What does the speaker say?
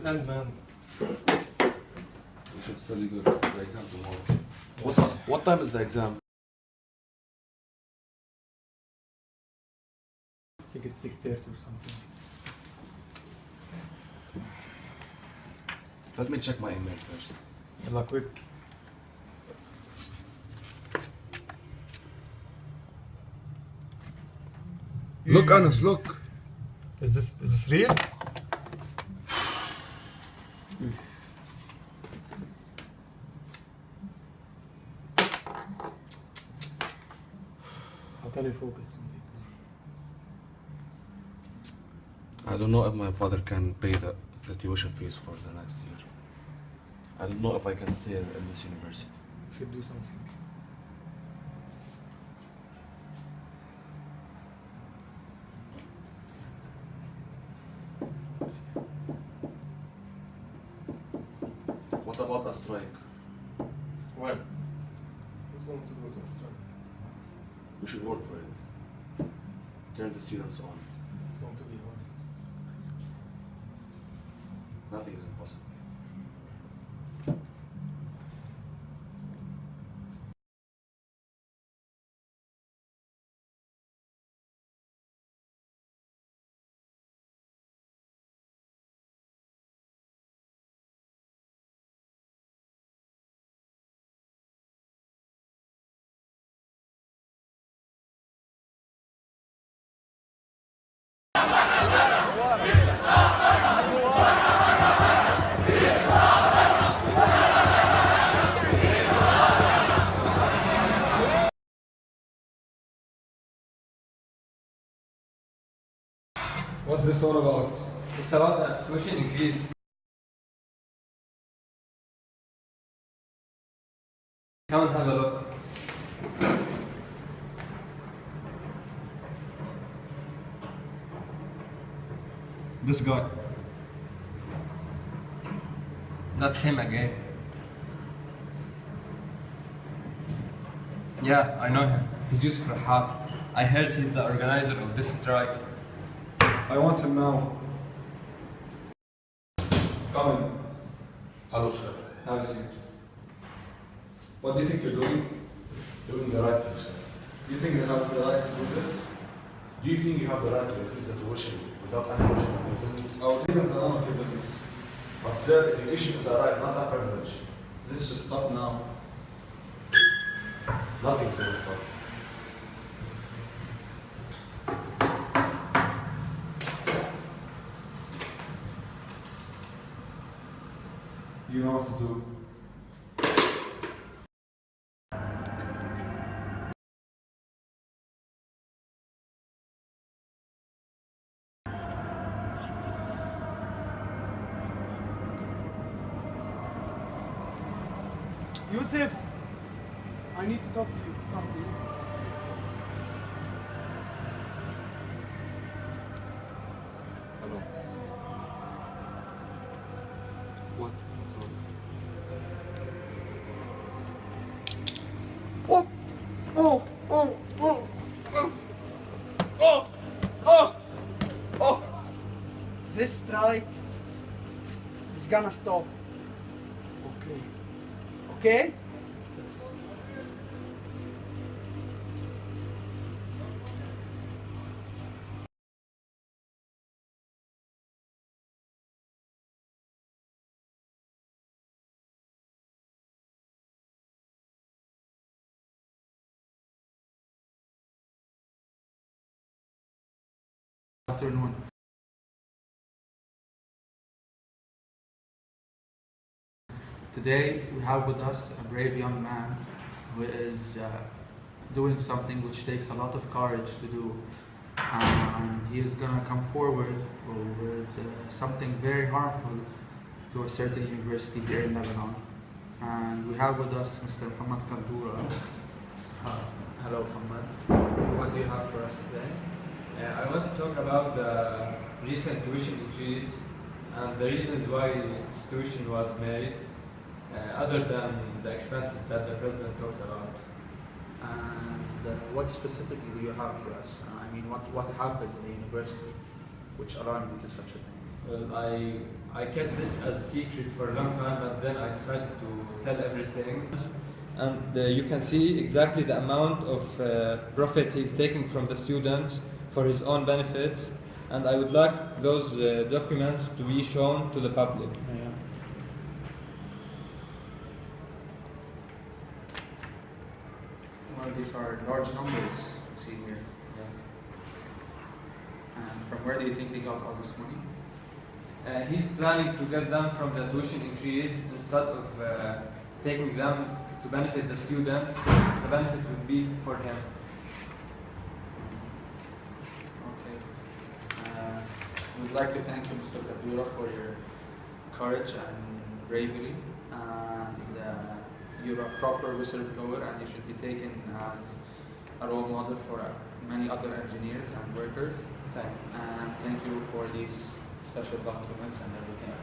end, man. You should study good for the exam tomorrow. What time is the exam? I think it's 6:30 or something. Let me check my email first. Yalla, quick. Look, Anas, look. Is this real? How can you focus? I don't know if my father can pay the tuition fees for the next year. I don't know if I can stay in this university. You should do something. What about a strike? When? Who's going to go to a strike? We should work for it. Turn the students on. It's going to be hard. Nothing is impossible. What's this all about? It's about the tuition increase. Come and have a look. This guy. That's him again. Yeah, I know him. He's Yusuf Rahab. I heard he's the organizer of this strike. I want him now. Come in. Hello, sir. Have a seat. What do you think you're doing? Doing the right thing, sir. You think you have the right to do this? Do you think you have the right to increase the tuition without any rational reasons? Our reasons are none of your business. But sir, education is a right, not a privilege. This should stop now. Nothing's gonna stop. You know what to do. Yusuf, I need to talk to you. Come, please. Hello. What? What's wrong? This strike is gonna stop. Okay. Okay? Afternoon. Today we have with us a brave young man who is doing something which takes a lot of courage to do, and he is going to come forward with something very harmful to a certain university here in Lebanon. And we have with us Mr. Muhammad Kandura. Hello, Muhammad. What do you have for us today? I want to talk about the recent tuition increase and the reasons why this tuition was made, other than the expenses that the president talked about. And what specifically do you have for us? I mean, what happened in the university which allowed you to such a thing? Well, I kept this as a secret for a long time, but then I decided to tell everything. And you can see exactly the amount of profit he's taking from the students for his own benefits. And I would like those documents to be shown to the public. Well, these are large numbers you see here. Yes. And from where do you think he got all this money? He's planning to get them from the tuition increase instead of taking them to benefit the students. The benefit would be for him. Okay. We'd like to thank you, Mr. Kadura, for your courage and bravery. And you're a proper whistleblower, and you should be taken as a role model for many other engineers and workers. Thank you. And thank you for these special documents and everything.